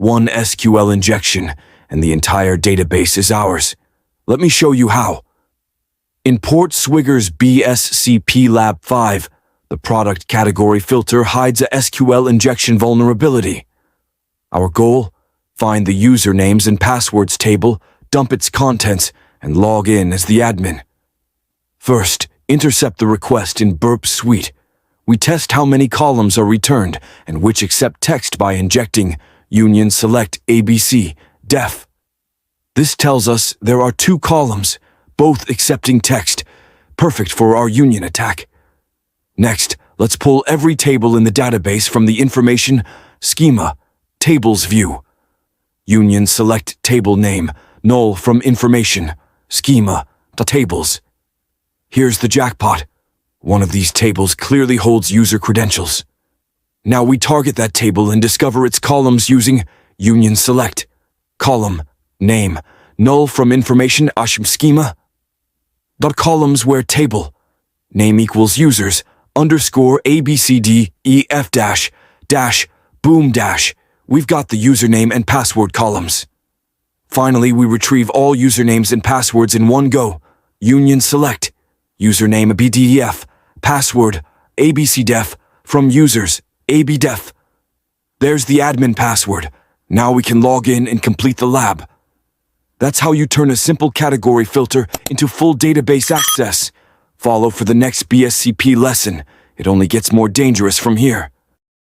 one SQL injection, and the entire database is ours. Let me show you how. In PortSwigger's BSCP Lab 5, the product category filter hides a SQL injection vulnerability. Our goal? Find the usernames and passwords table, dump its contents, and log in as the admin. First, intercept the request in Burp Suite. We test how many columns are returned and which accept text by injecting union select ABC def. This tells us there are 2 columns, both accepting text, perfect for our union attack. Next, let's pull every table in the database from the information schema tables view. Union select table name null from information schema tables. Here's the jackpot. One of these tables clearly holds user credentials. Now we target that table and discover its columns using union select column name null from information schema columns where table name equals users underscore abcdef dash boom dash. We've got the username and password columns. Finally, we retrieve all usernames and passwords in one go. Union select username abdef password abcdef from users abdef. There's the admin password. Now we can log in and complete the lab. That's how you turn a simple category filter into full database access. Follow for the next BSCP lesson. It only gets more dangerous from here.